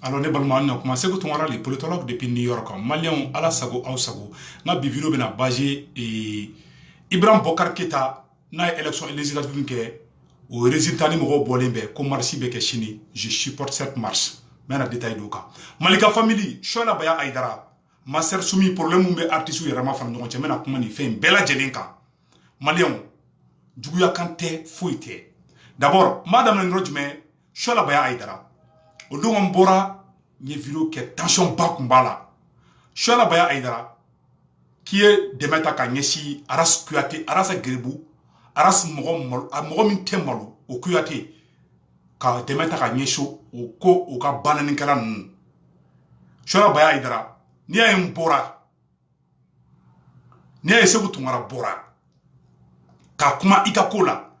Alors ne balma na kuma seko tongara les politologues depuis New York malien ala sago aw sago na bi video bena basé et Ibrahim Bokar Keita na élection législative ke au résultat ni mo bolembe ko marche be ke chini je supporte cette marche mais na détail doka Malika family shola baya aidara ma sœur soumi problème be artiste yera ma fam no chemena kuma ni fe bela jelinka malien juguya kante foite d'abord madame Ndrojme shola baya aidara o don on bora ni vidéo qui tension ba kumbala shola baya aidara qui est demeta ka nyesi aras kuyate arasa grebu aras mogo min temalo o kuyate ka demeta ka nyesho o ko o ka banani kala nun shola baya aidara ni ay mbora ni ay sebu tungara bora ka kuma ika kola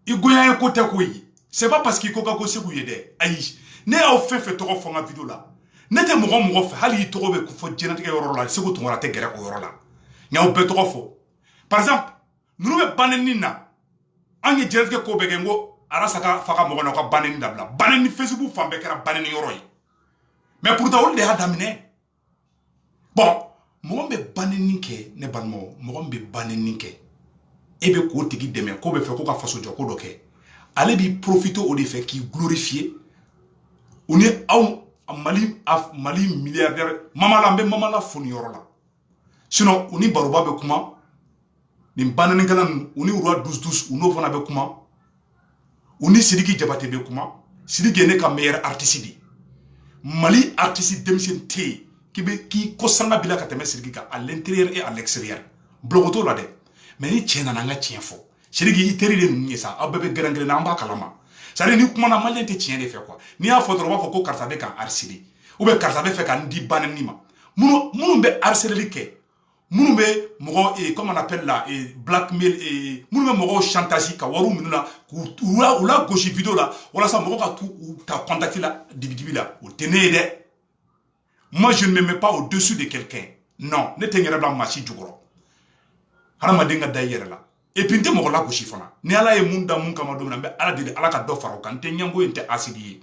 igoya ko te ko yi c'est pas parce qu'il koka ko sebu yede ayi ne a fait toko fonga vidéo la ne te mogo fe hali toko be ko fo jenate ke yoro la sebu tungara te gere o yoro la nya o be toko fo par exemple nous be baneni na anye jenate ke ko be ngo arasaka faka mogo na ko baneni dabla baneni Facebook fambe kera baneni yoro yi mais pourtant on de ha damine bon mogo be baneni ke ne banmo mogo be baneni ke ebe ko tigi deme ko be fe ko ka faso joko doke ale bi profiter au fait qui glorifier on est Mali milliardaire mama la foni yoro la sinon on est baroba be kuma ni banane kala on est roi 12 on fana be kuma on est Sidiki Diabaté be kuma Sidiki ne ka meilleur artiste di Mali artiste demisen té qui kosanga bila ka teme Sidiki ka à l'intérieur et à l'extérieur blogoto la de mais ni tiena na nga tien fo Sidiki iteri de nyi sa abebe grangre na amba kalama ça veut dire ni kuma na malien te tien de fait quoi ni a photo ba fo ko karta be kan arsili ou be karta be fait kan di banani ma munu be arsili ke munu be mogo et comme on appelle là et blackmail et munu be mogo chantage ka waru minuna ou la gauche vidéo là wala ça mogo ka tout ta contacté là dibi là ou tenez de moi je ne me mets pas au-dessus de quelqu'un non ne tengere bla machi jugoro harama denga dayere là et puis nte mogo la gauche fana ni ala e munda mun kama do na be ala de ala ka do faro kan te nyango ente asidi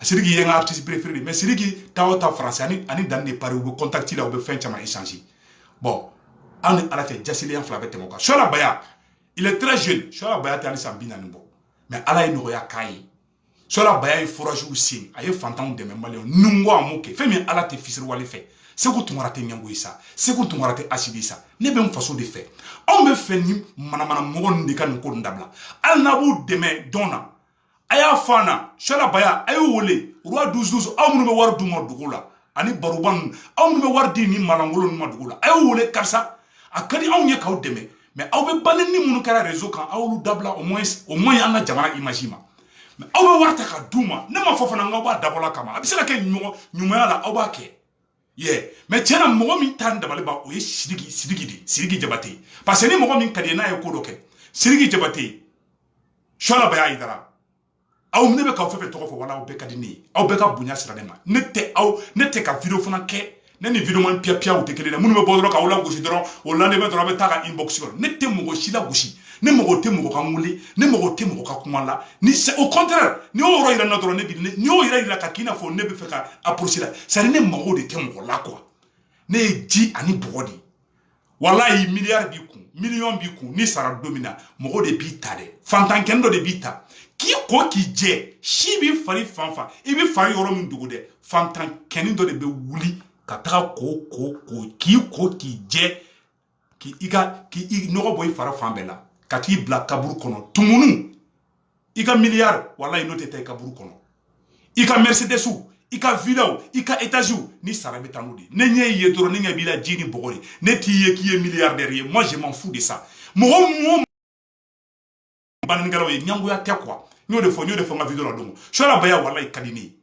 Sidiki est un artiste préféré mais Sidiki ta français ani dans des paris ou contacter là ou faire chama échanger bon on à la fait jasili en flavet temoka Shola Baya il est très jeune Shola Baya tani sambina nimbo mais ala ino ya kai Shola Baya il forage aussi aye fantan de memale nungo amoke fait mais ala te fisir wali fait c'est que tu m'auras te nyango isa c'est que tu m'auras te asidi ça ne be façon de faire on me fait ni manamana mogon de kan ko ndabla al nabu deme dona aya fana Shola Baya ayo wole roi 12 aw munu be war du dugula ani baruban aw munu be war di ni malangolo ni dugula ayo wole karsa akadi aw nye kaw deme mais aw be banen ni munu kara réseau kan aw lu dabla au moins anga jamana imagima mais aw be warta ka duma ne ma fofana nga ba dabola kama abisaka ke nyuma la aw ba ke mais tiens mogo mi tan dabale ba o ye Sidiki Diabaté parce que ni mogo mi kadi na ye ko doke Sidiki Diabaté Shola Baya idara aw ne be ka fefe toko fo wala aw be kadini aw be ka bunya sira de ma ne te ka video fana ke ne ni video man pia ou te kele munu be bodoro ka wala goshi dron o lande be dron be ta ka inbox ko ne te mogo shila goshi ne mogo te mogo ka nguli ne mogo te mogo ka kumala ni c'est au contraire ni o ro ira na dron ne bi ni o ira ka kina fo ne be fe ka approcher la ça ne mogo de te mogo la quoi ne ji ani bogodi wallahi milliard bi ku million bi ku ni sara domina mogo de bi ta de fantan kendo de bi ta ki ko ki je shi bi fari fanfa ibi fari yoro mun dugu de fantan keni do de be wuli ka taga ko ki ko ki je ki no boy fara fambela ka ti bla kaburu kono tumunu iga milliard wallahi no te tay kaburu kono iga Mercedes ika villa ika étage ni sarabe tanudi ne nye yedoro ni ngabila jini bogori ne ti ye ki ye milliardaire moi je m'en fous de ça mo baningalo ye nyango ya tekwa nyo de fo ma vidéo la dongo Shola Baya wallahi kadini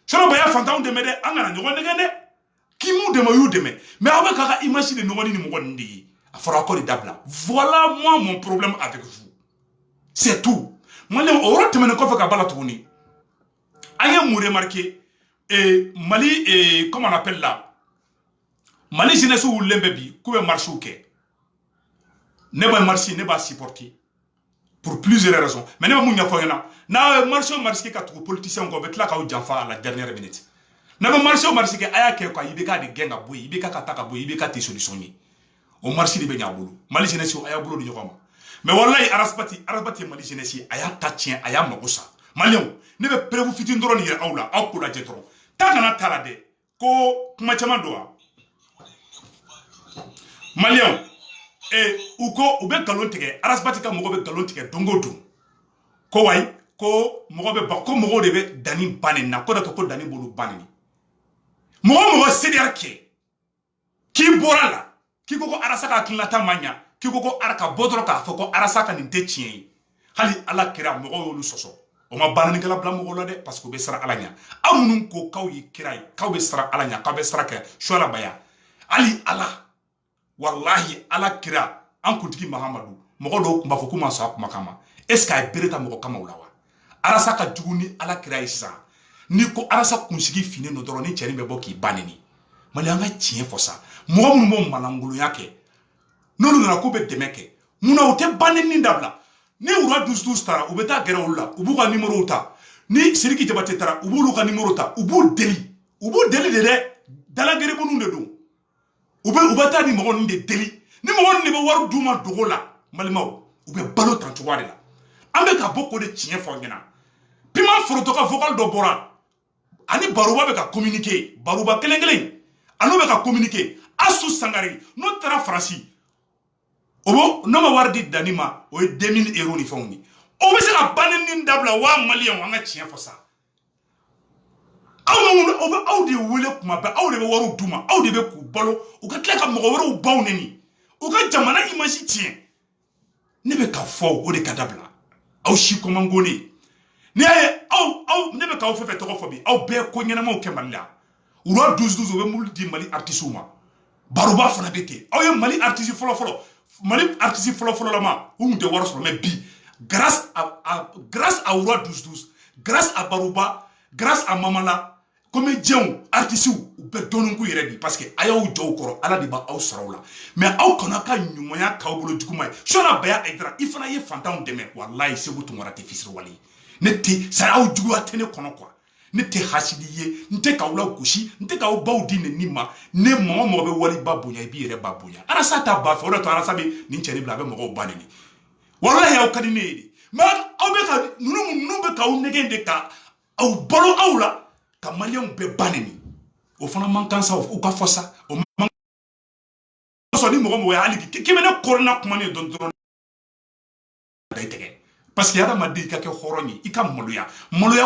Shola Baya fantan de mede angana nyogo negende ki mu de mayu de me mais avec kaka image de nongoni ni mo ndi afara ko di dabla voilà moi mon problème avec vous c'est tout moi le oro temene ko fa ka bala tuni aye mu remarquer et Mali et comment on appelle là Mali jeunesse ou lembebi ko be marché ou ke ne ba marché ne ba supporter pour plusieurs raisons mais ne ba munya fo yana na marché ka tout politicien ko be tla ka o janfa à la dernière minute n'a pas marché au marché que aya ke quoi ibeka de genga boy ibeka kataka boy ibeka te solution ni au marché de benya bulu mali jeunesse aya bulu de nyoma mais wallahi arasbati mali jeunesse aya tatien aya magosa malion ne be preuve fitin doro ni awla akula jetro ta kana tala de ko kuma chama doa malion uko ube galon tige arasbati ka mogo be galon tige dongo dum ko way ko mogo be ba ko mogo de be dani banen na ko da ko dani bolu banen mogo CDR ki borala ki ko arasaka kinlata manya ki ko araka bodro ka foko arasaka ni techien hali ala kira mogo yolu soso o ma banani kala bla mogo la de parce que be sara alanya amunun ko kaw yi kirai kaw be sara alanya kaw be sara ke shola baya ali ala wallahi ala kira an kuntigi mahamadu mogo do kumba foko ma sa kuma kama est ce que bereta mogo kama ulawa arasaka juguni ala kira isa ni ko arasa kunsigi fini no doro ni cheri be boki baneni mali anga tien fosa mo mo malangulu yake nolu na ko be demeke muna o te baneni ndabla ni ura dus tara u beta gera ulla ubu ka numero ta ni siriki te batte tara ubu lu ka numero ta ubu deli de dala gere bonu de do ube beta ni mo ni de deli ni mo ni be waru duma dogola mali maw ube balo tan to wala ambe ka boko de tien fo ngena pima foroto ka vocal do bora ani baruba be ka communiquer baruba kelengelen anu be ka communiquer asu sangari no tara farasi obo no ma wardi danima o 2000 euros ni fawni o be se ka banen dabla wa malien wa nga chien fosa aw de wele kuma ba aw de be waru duma aw de be ku balo o ka tla ka mo waru baw neni o ka jamana image tien ne be ka fo o de ka dabla aw shi ko mangoni ne aw ne be ka fefe to ko bi aw be ko nyana mo kemalla uro 12 be mul di mali artiste ma baruba fana bete aw ye mali artiste folo la ma ou de waro so mais bi grâce à uro 12 grâce à baruba grâce à mamala comme djeu artiste ou be donu ko yere di parce que ayaw jow koro ala di ba aw sarawla mais aw kana ka nyumoya ka bolo jugumay shona baya idra ifana ye fantam deme wallahi sebu tumara te fisir wali nete sara aw jugu atene kono kwa nete hasidiye nte ka wula gushi nte ka baw di ne nima ne mo be wali babunya bi yere babunya ara sata ba fo to ara sabe ni ncheri bla be mo baneni wallahi aw kadine ma aw be ka nunu be ka negende ka aw balo awla ka malion be baneni o fana man kansa o ka fosa o man so ni mo ya ali ki mena corona kuma ne don dai tege parce que yada madi ka ke horoni ika moluya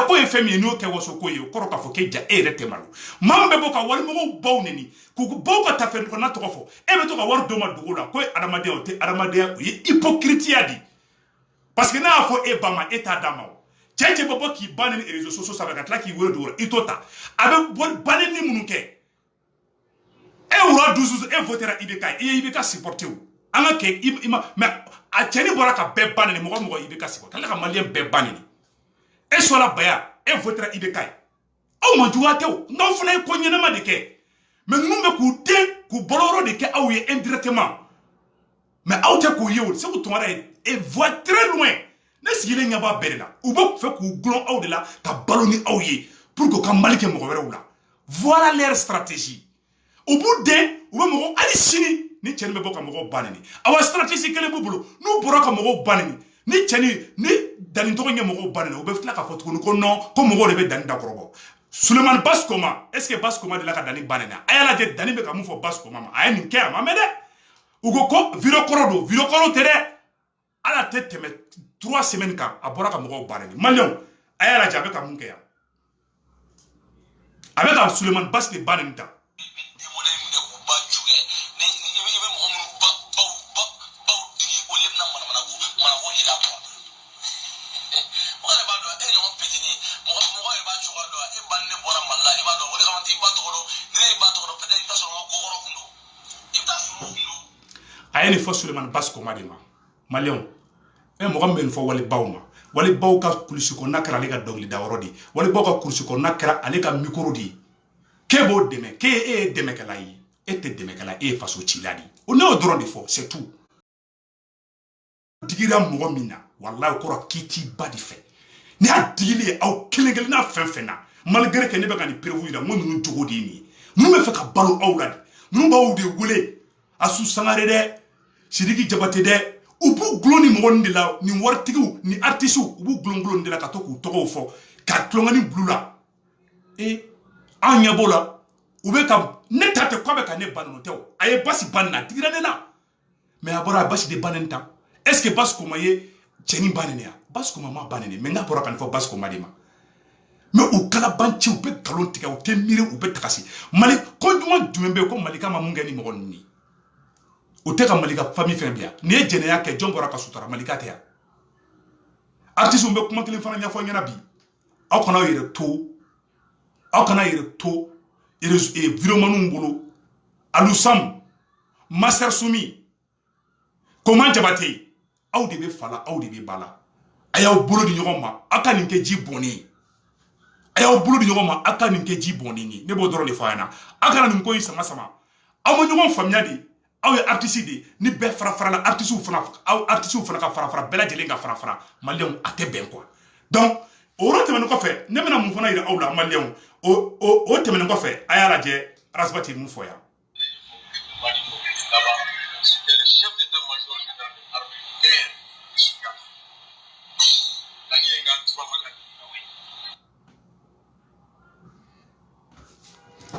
ko e femi ni o ke woso ko ye koro ka fo ke ja e rete malu mambe boka wali mo bawneni ku boka ta fe ko na to fo e be to ka war do ma dugula ko adamade o te adamade ye hypocrite di parce que na fo e bama eta dama cheche bobo ki banen e réseaux sociaux ça va katla ki woro do itota abe banen ni munuke e wura 12 e votera ibeka e ibeka supporter ou anga ke ima mais a teni bora ka be banani mo ibeka supporter la ka malien be banani e so la baya e votera ibeka aw ma juwate o non fana ko nyena ma de ke mais nous me ku boloro de ke aw ye indirectement mais aw te ko yew c'est ko tomara et voit très loin ne sigile nyaba berela ou ba fe ku glon aw de la ka baloni aw ye pour que ka malike mo wera wula voilà leur stratégie au bout de ou ba mo ali sini ni cheni be boka mo banani awa stratégie kele bubulo nu boroka mo banani ni cheni ni dani to nya mo banani ou be fitla ka fotu ko non ko mo de be dani dakorobo Suleiman Baskoma est-ce que Baskoma de la ka dani banani ayala de dani be ka mu fo Baskoma ma ay ni ke ma mede ugo ko viro koro tere ala tete me 3 semaines ka aboraka mo banani malion ayala jabe ka mun ke ya avec Suleiman Baske banani ta ayeni fo Suleiman Basko madima malion e mo gambe fo wali baw ka kulisi ko nakara le ka dogli daworodi wali baw ka kulisi ko nakara ale ka micro di kebo deme ke e deme kala yi e te deme kala e faso chiladi o ne o dron de fo c'est tout digira mo mina wallahi ko ra kiti badi fe ni adigile aw kelengel na fenfena malgré que ne bɛ ka nin prévu yira n ko ninnu jogo de ye nin ye ninnu bɛ fɛ ka balo aw la de ninnu b'aw de wele Asu Sangare dɛ Sidiki Jabate dɛ u b'u gulon ni mɔgɔ de la ni waritigiw ni artistes u b'u gulon de la ka to k'u tɔgɔw fɔ ka tulonkani bulu la an ɲɛ b'o la u bɛ ka ne ta tɛ k'a bɛ ka ne ban o tɛ o a ye Basi ban na digira ne la mais a bɔra a Basi de bannen tan est-ce que Basi Koma ye cɛnin bannen ya Basi Koma ma bannen mais n'a bɔra ka nin fɔ Basi Koma de ma mais u kalabanci u bɛ galon tigɛ u tɛ miiri u bɛ tagasi Mali ko ɲuman jumɛn bɛ yen ko Malika ma mun kɛ ni mɔgɔ ninnu ye o tɛ ka Malika famille fɛn bila ni ye jɛnɛya kɛ jɔn bɔra ka sutura Malika tɛ yan artistes bɛ kuma kelen fana ɲɛfɔ ɲɛna bi aw kana yɛrɛ to vidéomaninw bolo Alusam Master Sumi Koma Jabate aw de bɛ fala aw de bɛ bala a y'aw bolo di ɲɔgɔn ma aw ka nin kɛ ji bɔnnen a y'aw bolo di ɲɔgɔn ma aw ka nin kɛ ji bɔnnen ye ne b'o dɔrɔn de fɔ a ɲɛna aw kana nin ko in sama sama aw ma ɲɔgɔn faamuya de aw ye artiste de ni bɛɛ fara la artistes fana ka fara bɛɛ lajɛlen ka fara maliyɛnw a tɛ bɛn quoi donc o yɔrɔ tɛmɛnen kɔfɛ ne bɛna mun fana yira aw la maliyɛnw o tɛmɛnen kɔfɛ a y'a lajɛ Arasibati mun fɔ yan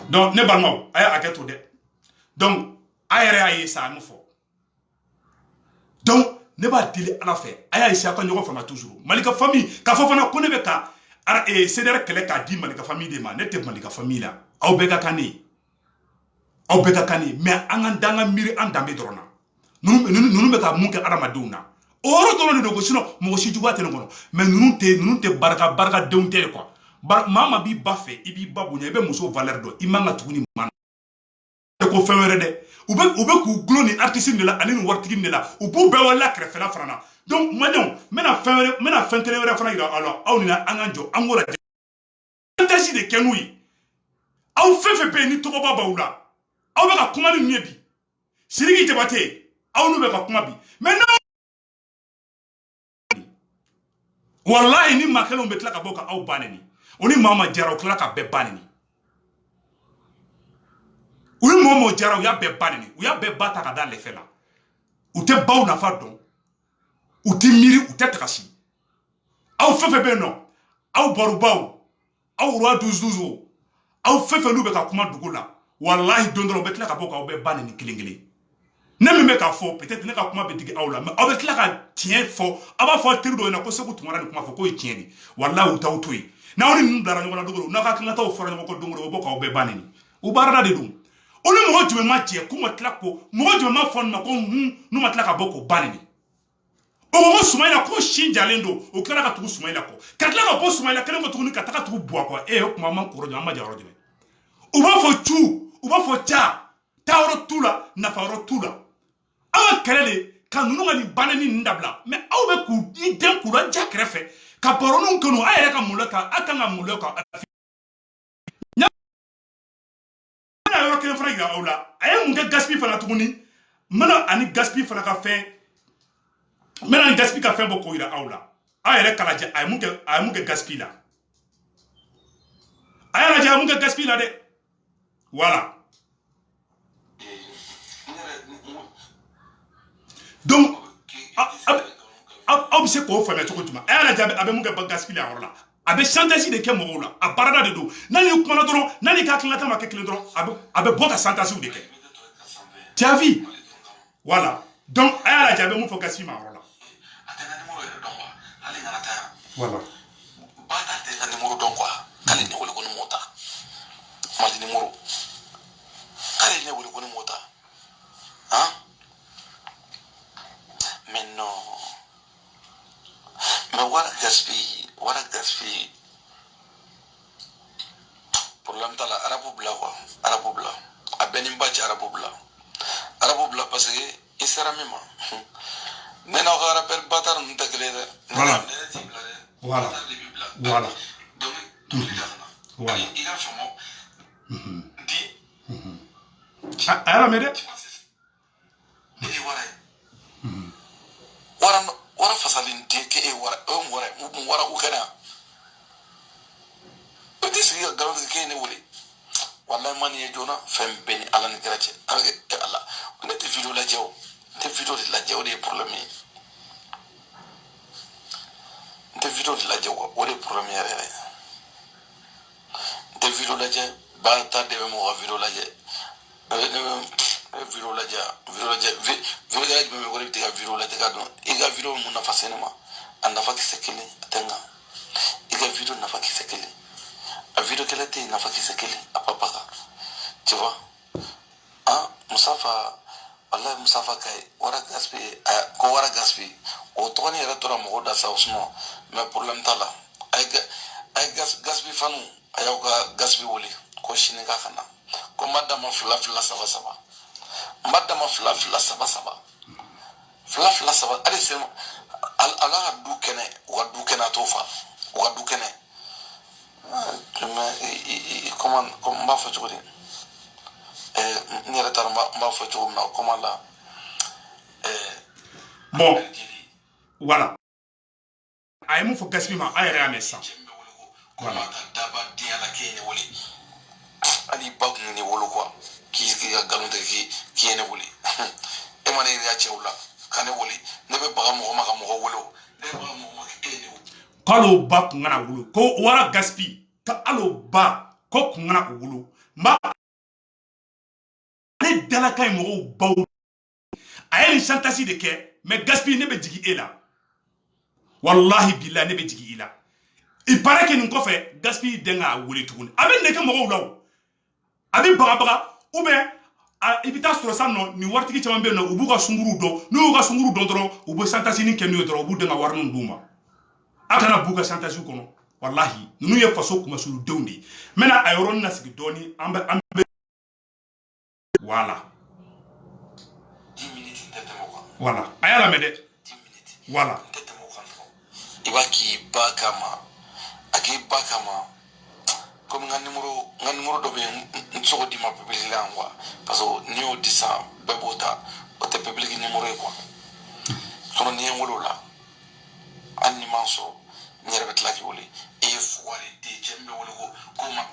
donc ne balimaw a y'a hakɛ to dɛ donc a yɛrɛ y'a ye sa a mun fɔ donc ne b'a deli Ala fɛ a y'a essayer a ka ɲɔgɔn faamuya toujours Malika famille k'a fɔ fana ko ne bɛ ka CDR kɛlɛ k'a di Malika famille de ma ne tɛ Malika famille la aw bɛɛ ka kan ne ye aw bɛɛ ka kan ne ye mais an ka dan ka miiri an danbe dɔrɔn na ninnu bɛ ka mun kɛ adamadenw na o yɔrɔ dɔrɔn de don ko sinon mɔgɔ si juguya tɛ ne kɔnɔ mais ninnu tɛ barikadenw tɛ quoi maa b'i ba fɛ i b'i ba bonya i bɛ muso valeur dɔn i man ka tugu ni maa ko fɛn wɛrɛ dɛ u bɛ k'u gulon ni artiste de la ani ni waritigi de la u b'u bɛɛ wala kɛrɛfɛla fana na donc maliyɛnw n bɛna fɛn kelen wɛrɛ fana yira aw la aw ni an ka jɔ an k'o lajɛ fantasy de kɛ n'u ye aw fɛn fɛn bɛ yen ni tɔgɔba b'aw la aw bɛ ka kuma ni ninnu ye bi Sidiki Jabate aw n'u bɛ ka kuma bi mais wallahi ni maa kelenw bɛ tila ka bɔ ka aw ba neni o ni maa ma jara u tila ka bɛɛ ba neni u ni maa ma jara u y'a bɛɛ ba neni u y'a bɛɛ ba ta ka da lɛfɛ la u tɛ baw nafa dɔn u tɛ miiri u tɛ tagasi aw fɛn fɛn bɛ yen nɔ aw barobaw aw roi 12 aw fɛn fɛn n'u bɛ ka kuma dugu la wallahi don dɔ u bɛ tila ka bɔ k'aw bɛɛ ba neni kelen kelen ne min bɛ k'a fɔ peut-être ne ka kuma bɛ digi aw la mais aw bɛ tila ka tiɲɛ fɔ a b'a fɔ teri dɔw ɲɛna ko Segu Tunkara nin kuma fɔ k'o ye tiɲɛ de wallahi u t'aw to yen n'aw ni ninnu bilara ɲɔgɔn na don o don n'aw ka hakilinataw fɔra ɲɔgɔn kɔ don o don u bɛ bɔ k'aw bɛɛ ba neni u baarada de don o ni mɔgɔ jumɛn ma jɛ k'u ma tila ko mɔgɔ jumɛn ma fɔ nin ma ko n'u ma tila ka bɔ k'o ba neni o ko Sumayila ko sin jalen don o tila ka tugu Sumayila kɔ ka tila ka bɔ Sumayila kelen kɔ tuguni ka taga tugu Buwa kɔ o kuma man kɔrɔ jɔ an ma ja yɔrɔ jumɛn u b'a fɔ cu u b'a fɔ ca taa yɔrɔ t'u la nafa yɔrɔ t'u la aw ka kɛlɛ de ka ninnu ka nin banni ninnu dabila mais aw bɛ k'u den k'u laja kɛrɛfɛ ka baroninw kɛ n'u a yɛrɛ ka mun kan a kan ka mun kan n bɛna yɔrɔ kelen fana yira aw la a ye mun kɛ Gaspi fana tuguni n bɛna ani Gaspi fana ka fɛn n bɛna ni Gaspi ka fɛn bɔ k'o yira aw la aw yɛrɛ k'a lajɛ a ye mun kɛ Gaspi la a y'a lajɛ a ye mun kɛ Gaspi la dɛ voilà. Donc aw bɛ se k'o faamuya cogo jumɛn a y'a lajɛ a bɛ mun kɛ Gaspi la yɔrɔ la a bɛ chantage de kɛ mɔgɔw la a baarada de don n'ale kumana dɔrɔn n'ale ka hakilinata ma kɛ kelen dɔrɔn a bɛ bɔ ka chantage de kɛ tu as vu voilà donc a y'a lajɛ a bɛ mun fɔ Gaspi ma yɔrɔ la voilà ba ta tɛ ka numéro dɔn quoi k'ale ne wele ko ni mɔta mali numéro k'ale ne wele ko ni mɔta hein mais non mais wara Gaspi problème t'a la arabu bila quoi arabu bila a bɛɛ ni ba cɛ arabu bila parce que i sera min ma ne n'aw ka rappel bâtard ninnu tɛ kelen ye dɛ voilà ne t'i bila dɛ voilà voilà donc voilà i ka faamu di a y'a lamɛn dɛ ne ye wara ye wara fasalen den ke e wara o wara u kɛnɛ yan bete sigi ka galon tigɛ k'e ne wele wallahi man ye jona fɛn bɛɛ ni ala ni kira cɛ ala ne tɛ video lajɛ o n tɛ video de lajɛ o de ye problème ye n tɛ video de lajɛ o de ye problème yɛrɛ yɛrɛ n tɛ video lajɛ ba ta de bɛ mɔgɔ ka video lajɛ video lajɛ video lajɛ jumɛn bɛ ko ne bɛ tɛ ka video lajɛ ka dɔn i ka video mun nafa se ne ma a nafa kisɛ kelen a tɛ n kan i ka video nafa kisɛ kelen a video kelen tɛ yen nafa kisɛ kelen a pa pa kan tu vois ah Musafa wallahi Musafa kay wara gaspi ko wara gaspi o tɔgɔ ni yɛrɛ tora mɔgɔw da sa o suma mais problème t'a la ay gaspi fanu a y'aw ka gaspi wele ko sini ka kana ko n ma d'a ma fila saba hali se ala ka du kɛnɛ u ka du kɛnɛ a t'o fa u ka du kɛnɛ comment n b'a fɔ cogo di n yɛrɛ taara n b'a fɔ cogo min na comment la bon voilà a ye mun fɔ gaspi ma a yɛrɛ y'a mɛn sisan voilà daba diɲɛ la k'e ne wele hali ba kun ye ne wolo quoi k'i ka galon tigɛ k'i ye ne wele e ma ne yɛrɛ cɛw la ka ne wele ne bɛ baga mɔgɔ ma ka mɔgɔ wele o ne bɛ baga mɔgɔ ma k'e ne wele k'alo ba kun kana wolo ko wara gaspi ka alo ba ko kun kana wolo ma ne dalaka ye mɔgɔw baw a ye nin chantage de kɛ mais gaspi ne bɛ jigin e la wallahi billahi ne bɛ jigin i la il paraît que nin kɔfɛ gaspi den k'a wele tuguni a bɛ nege mɔgɔw la o a bɛ bagabaga ou bien i bɛ taa sɔrɔ sa nɔ nin waritigi caman bɛ yen nɔ u b'u ka sunkuruw dɔn n'u y'u ka sunkuruw dɔn dɔrɔn u bɛ chantage nin kɛ n'u ye dɔrɔn u b'u den ka wari ninnu d'u ma a kana b'u ka chantage kɔnɔ wallahi ninnu ye faso kumasuludenw de ye n bɛna a yɔrɔnin lasigi dɔɔni an bɛ voilà voilà a y'a lamɛn dɛ voilà i b'a k'i ba kama a k'i ba kama comme n ka numéro dɔ bɛ yen n tɛ se k'o d'i ma public la quoi parce que n'i y'o di sisan bɛɛ b'o ta o tɛ public numéro ye quoi sinon n'i ye n wele o la hali ni m'a sɔrɔ n yɛrɛ bɛ tila k'i wele e ye fugari den cɛ min bɛ wele ko ma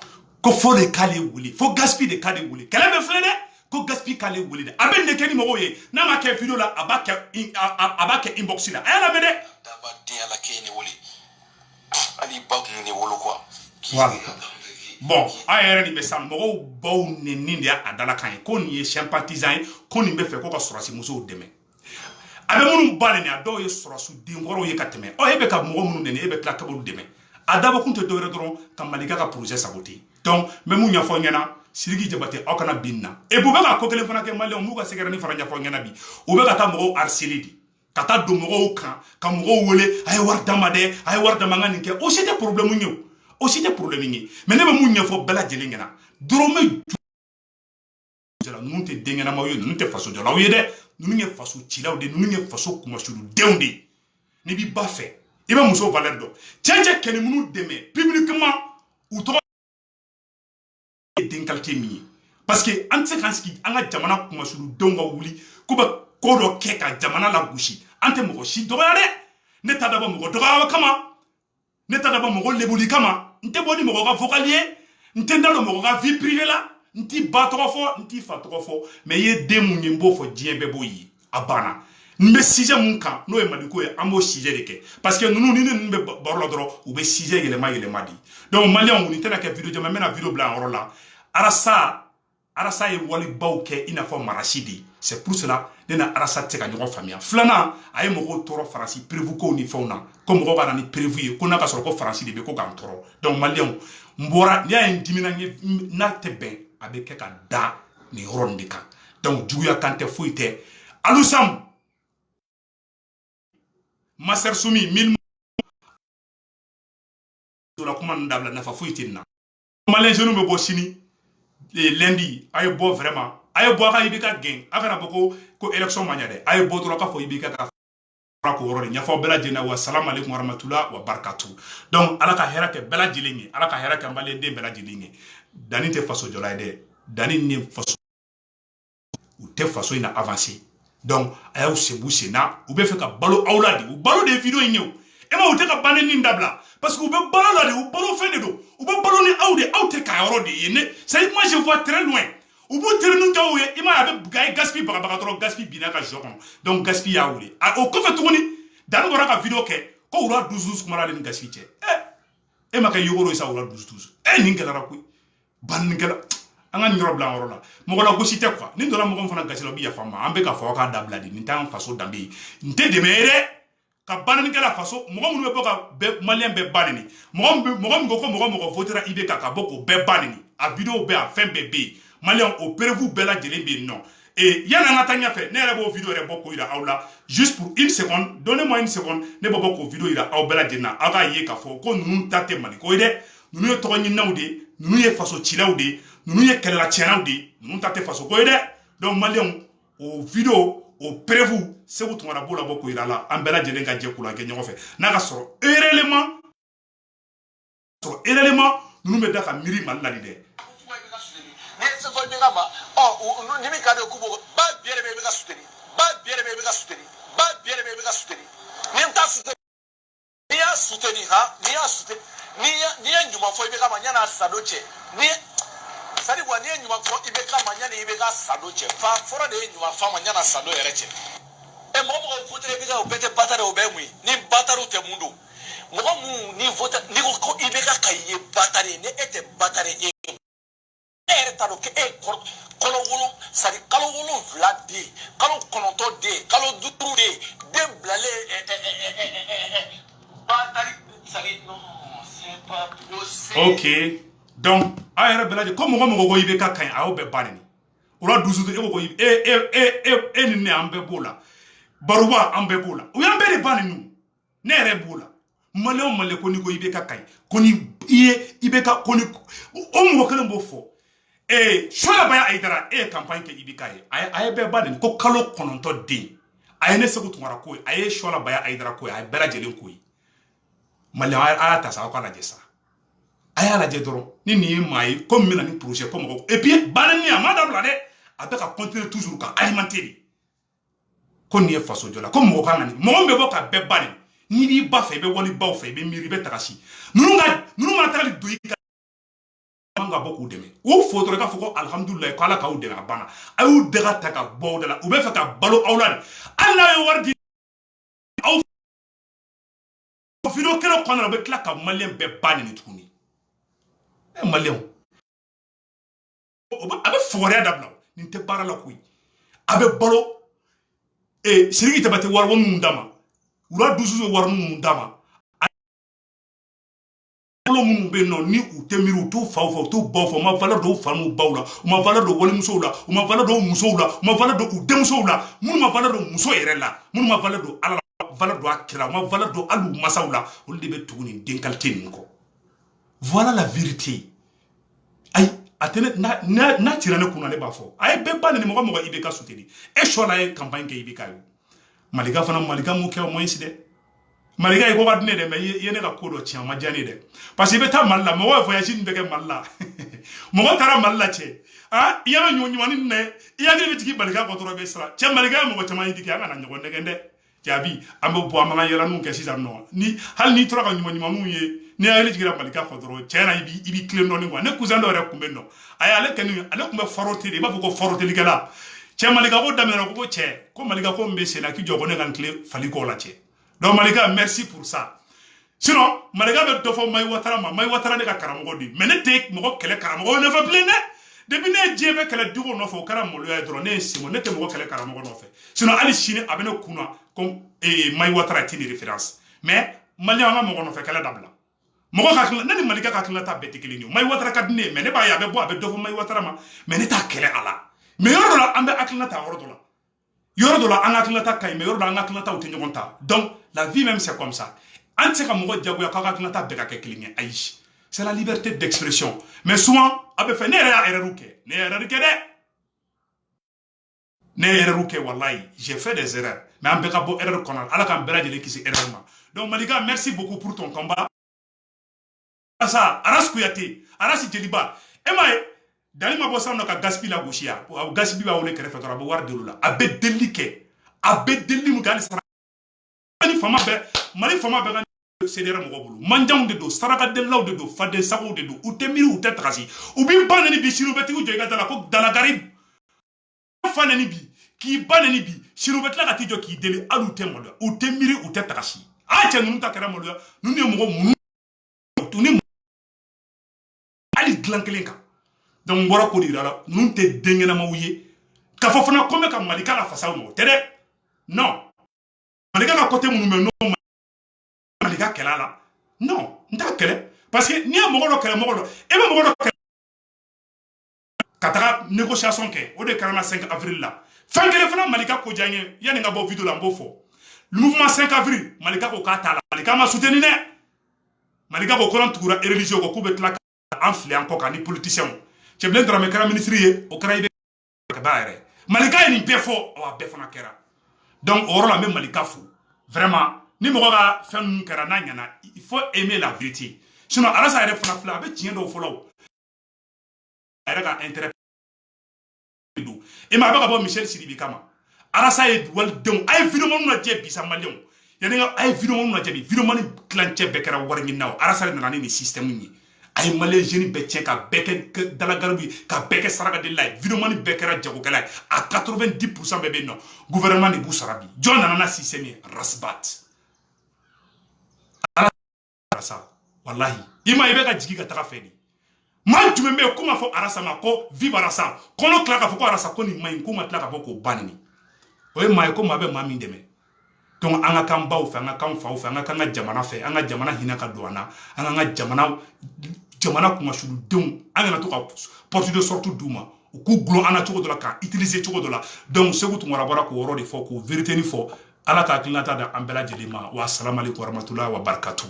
ko fo de k'ale wele fo gaspi de k'ale wele kɛlɛ bɛ filɛ dɛ ko gaspi k'ale wele dɛ a bɛ nin de kɛ ni mɔgɔw ye n'a ma kɛ video la a b'a kɛ inbox la a y'a lamɛn dɛ daba den la k'e ne wele hali ba kun ne wolo quoi voilà bon a yɛrɛ nin bɛ sa mɔgɔw baw nɛni de y'a dala kan ye ko nin ye sympathisant ye ko nin bɛ fɛ ko ka sɔrɔsi musow dɛmɛ a bɛ minnu ba nɛni a dɔw ye sɔrɔsi denkɔrɔw ye ka tɛmɛ e bɛ ka mɔgɔ minnu nɛni e bɛ tila kaburu dɛmɛ a dabɔ kun tɛ dɔwɛrɛ dɔrɔn ka Malika ka projet saboter donc n bɛ mun ɲɛfɔ ɲɛna Sidiki Jabate aw kana bin na et bu bɛ ka ko kelen fana kɛ maliyɛnw m'u ka sɛgɛrɛni fara ɲɛfɔ ɲɛna bi u bɛ ka taa mɔgɔw harceler de ka taa don mɔgɔw kan ka mɔgɔw wele a ye wari d'an ma dɛ a ye wari d'an ma n ka nin kɛ o si tɛ problème ye o si tɛ problème ye mais ne bɛ mun ɲɛfɔ bɛɛ lajɛlen ɲɛna dɔrɔmɛ ninnu tɛ den ɲɛnamaw ye ninnu tɛ faso jɔlaw ye dɛ ninnu ye faso cilaw de ninnu ye faso kumasuludenw de ye n'i b'i ba fɛ i bɛ muso valeur dɔn cɛncɛn kɛnɛ minnu dɛmɛ publiquement u tɔgɔ ye den qualité min ye parce que an tɛ se k'an sigi an ka jamana kumasuludenw ka wuli k'u bɛ ko dɔ kɛ ka jamana lagosi an tɛ mɔgɔ si dɔgɔya dɛ ne t'a dabɔ mɔgɔ dɔgɔya kama ne t'a dabɔ mɔgɔ lebuli kama n tɛ bɔ ni mɔgɔ ka vocal ye n tɛ n da don mɔgɔ ka vie privée la n t'i ba tɔgɔ fɔ n t'i fa tɔgɔ fɔ mais i ye den mun ye n b'o fɔ diɲɛ bɛɛ b'o ye a banna n bɛ sujet mun kan n'o ye Maliko ye an b'o sujet de kɛ parce que ninnu ni ne ninnu bɛ baro la dɔrɔn u bɛ sujet yɛlɛma de donc maliyɛnw nin tɛna kɛ video jama n bɛna video bila yan yɔrɔ la Arasa ye walibaw kɛ i n'a fɔ marasi de c'est pour cela ne na Arasa tɛ ka ɲɔgɔn faamuya filanan a ye mɔgɔw tɔɔrɔ Faransi prévu kow ni fɛnw na ko mɔgɔw b'a na ni prévu ye ko n'a ka sɔrɔ ko Faransi de bɛ ko k'an tɔɔrɔ donc maliyɛnw n bɔra n'i y'a ye n dimina n'a tɛ bɛn a bɛ kɛ ka da nin yɔrɔ nin de kan donc juguya kan tɛ foyi tɛ Alusam Master Sumi mille la kuma nin dabila nafa foyi tɛ nin na maliyɛn jeunes bɛ bɔ sini lundi a ye bɔ vraiment a ye bɔ a ka IBK gɛn a kana fɔ ko élection ma ɲɛ dɛ a ye bɔ dɔrɔn k'a fɔ IBK ka ko yɔrɔ de ɲɛfɔ bɛɛ lajɛlen wa salamu aleykum wa rahmatulah wa barakatu donc ala ka hɛrɛ kɛ bɛɛ lajɛlen ye ala ka hɛrɛ kɛ maliyɛnden bɛɛ lajɛlen ye Dani tɛ faso jɔla ye dɛ Dani ni faso u tɛ faso in na avancer donc a y'aw sebu sen na u bɛ fɛ ka balo aw la de u balo de ye video in ye o e ma u tɛ ka banni nin dabila parce que u bɛ balo la de u balo fɛn de don ou ba ballonné awde awte ka yorode yene c'est moi je vois très loin ou bu terenu taw ye ima abe gay gaspi baga tro gaspi bina ka jokon donc gaspi ya wuli o ko fe tuguni dan gora ka video ke ko ura 12 kuma la ni gaspi che e ma ka yogoro isa ura 12 ni ngela rakoy ban ngela anga nyoro blan woro la mo la gosi te kwa ni ndola mo fana gasilo bi ya fama ambe ka fo ka dabla di ni tan faso dambe nte de mere ka banani kala faso mo mo be ka be malien be banani mo ko votera ide ka boko be banani a video be a fin bébé malien opérez-vous bela jeli be non et yana natanya fait ne rebo video re boko ira awla juste pour une seconde donnez-moi une seconde ne boko video ira aw bela jena aga ye ka fo ko nunu tate mali ko ide nunu ye togo nyinawde nunu ye faso chilawde nunu ye kelela chenawde nunu tate faso ko ide donc malien au vidéo au prévu c'est vous tomara bola boko irala ambela jelen ka je kula ke nyofe na ka soro élément nous me daka miri mal la de ne se ko be kama oh ni mi ka de kubo ba biere be ka suteni ba biere be ka suteni ba biere be ka suteni ni nta suteni ni ya suteni ha ni ya suteni ni ya nyuma fo be kama nyana sadoche ni sari bwa ni nyuma fo ibe kama nyana ibe ka sadoche fa fora de nyuma fa nyana sado ereche e mo mo votere be ka obete batare obemwi ni batare te mundo mo mu ni vote ni ko ibe ka kaye batare ne ete batare e talo ke kalo wolo sari kalo wolo vlade kalo kononto de kalo dutru de dem blale batari sari non c'est pas possible. OK donc ayere belaje ko mo go ibe ka kan awo be banani ura duzu e go ibe ni ne ambe bola baruwa ambe bola o yambe re banani ne re bola male ko ni go ibe ka kan ko ni ibe ka ko ni o mo kala mbo fo shola baya aidara campagne ke ibika ye ay be baden ko kalo kononto de ay ne segu tumara ko ay shola baya aidara ko ay bela jelen ko mali ay ta sa ko la jessa ay ala je doro ni mai comme mina ni projet comme ko et puis banen ni amada bla de avec à continuer toujours ka alimenter ko ni faso jola comme mo kan ni mo be boka be baden ni bi ba fe be woni ba fe be miri be takasi nunu ma tali do manga boku deme o foto ka foko alhamdulillah ko ala ka o deme bana ayu daga taka bo dala u be fa ka balo awlad alla yo wardi aw fino kelo kono be klaka malien be bani ni tukuni malien abe fore adabla ni te bara la kuy abe balo sirigi tabate war won mundama ura duzu war mundama mun be non ni u temiru to fa to bo fo ma valeur do famu bawla ma valeur do woli muso la ma valeur do muso la ma valeur do u demso la mun ma valeur do muso yere la mun ma valeur do ala valeur do akira ma valeur do alu masawla on debe tuguni denkalte ko voilà la vérité ay atene na tirane kuna ne ba fo ay be ba ni mo ibe ka suteni e shola e campagne ke ibe kayo malika fana malika mo ke o mo inside malika ko wadne de me yene ka kodo tian ma jani de parce que beta malla mo voyage ni bege malla mo tara malla che iya nyonyi mani ne iya ni bitiki malika ko toro be sra che malika mo tama yidi ka na nyogo ndegende jabi ambo bo amanga yela nu ke sisa no ni hal ni toro ka nyonyi manu ye ni ayeli jigira malika ko toro che na ibi clé no ni wa ne cousin do re kumbe no aya ale kenu ale kumbe farote de ba ko farote ligala che malika ko damena ko che ko malika ko mbe sena ki jogo ne kan clé fali ko la che. Donc Malika, merci pour ça. Sinon, Malika be dofo may watara ne ka karamogo di. Mais ne te mogo kele karamogo ne fa plein. Depuis ne djebe kele dugo no fo karamogo ya dro ne simo ne te mogo kele karamogo no fe. Sinon ali chine abene kuna comme may watara tini référence. Mais Malika ma mogo no fe kele dabla. Mogo ka nani Malika ka kila ta betikili ni. May watara ka dine mais ne ba ya be bo abe dofo may watara ma. Mais ne ta kele ala. Mais yoro la ambe akila ta woro la. Yoro do la angaklata kay me yoro do angaklata ou tenyogonta. Donc la vie même c'est comme ça. Ante ka mogo diago ya kaklata beka ke kligne aish. C'est la liberté d'expression. Mais souvent abe fe ne ya ereruke. Ne ereruke de. Ne ereruke wallahi, j'ai fait des erreurs. Mais ambe ka bo erreur konal ala kan bela jele kisi erreur ma. Donc Malika, merci beaucoup pour ton combat. Ça Aras Kouyaté, Aras Djeliba. Emae Dali ma bossa no ka gaspi la gauchia o gaspi ba wole kere fetora bo war delula abe delike abe deli mu gali sara mali fama be CDR mɔgɔ bolo manjanw de don sarakadelilaw de don fadensagow de don u tɛ miiri u tɛ tagasi u b'i ba neni bi sini u bɛ tigi jɔ i ka da la ko dalagari fa neni bi k'i ba neni bi sini u bɛ tila ka t'i jɔ k'i deli hali u tɛ maloya u tɛ miiri u tɛ tagasi a cɛ ninnu ta kɛra maloya ninnu ye mɔgɔ munnu hali dilan kelen kan donc n bɔra k'o de yira la ninnu tɛ den ɲɛnamaw ye k'a fɔ fana ko n bɛ ka Malika la fasaw ma o tɛ dɛ non Malika ka côté minnu bɛ n'o Malika kɛlɛ la non n t'a kɛlɛ parce que n'i ye mɔgɔ dɔ kɛlɛ mɔgɔ dɔ e bɛ mɔgɔ dɔ kɛlɛ ka taga négociation kɛ o de kɛra na 5 avril la fɛn kelen fana Malika ko diya n ye yanni n ka bɔ vidéo la n b'o fɔ le mouvement 5 avril Malika ko k'a t'a la Malika ma soutenir dɛ Malika ko n'an tugura religieux ko k'u bɛ tila k'an fili an kɔ kan ni politiciens Cɛbilen Dramé kɛra ministre ye o kɛra IBK ba yɛrɛ Malika ye nin bɛɛ fɔ a bɛɛ fana kɛra donc o yɔrɔ la n bɛ Malika fo vraiment ni mɔgɔ ka fɛn ninnu kɛra n'a ɲɛna il faut aimer la vérité sinon Arasa yɛrɛ fana filɛ a bɛ tiɲɛ dɔw fɔ la o a yɛrɛ ka intérêt don e ma a bɛ ka bɔ Michel Sidibe kama Arasa ye walidenw a ye vidéo lajɛ bi sa maliyɛnw yanni a ye vidéo lajɛ bi vidéo tilancɛ bɛɛ kɛra wari ɲinina o Arasa de nana ni nin système ye a ye maliyɛn jeune bɛɛ tiɲɛ ka bɛɛ kɛ dalagaribu ye ka bɛɛ kɛ sarakadelila ye vidéo bɛɛ kɛra jagokɛla ye a 90% bɛɛ bɛ yen nɔ gouvernement de b'u sara bi jɔn nana na système ye Rasbat Arasa wallahi i ma i bɛ ka jigi ka taga fɛ de maa jumɛn bɛ yen ko ma fɔ Arasa ma ko vive Arasa kɔnɔ tila k'a fɔ ko Arasa ko nin ma ɲi ko ma tila ka bɔ k'o ban nin o ye maa ye ko maa bɛ maa min dɛmɛ donc an ka kan baw fɛ an ka kan faw fɛ an ka kan ka jamana fɛ an ka jamana hinɛ ka don an na an ka jamana kumasuludenw an kana to ka porte de sortie d'u ma u k'u gulon an na cogo dɔ la k'a utiliser cogo dɔ la donc Segu Tunkara bɔra k'o yɔrɔ de fɔ k'o vérité ni fɔ Ala ka hakilinata di an bɛɛ lajɛlen ma wa salamu aleykum wa rahmatulahi wa barakatu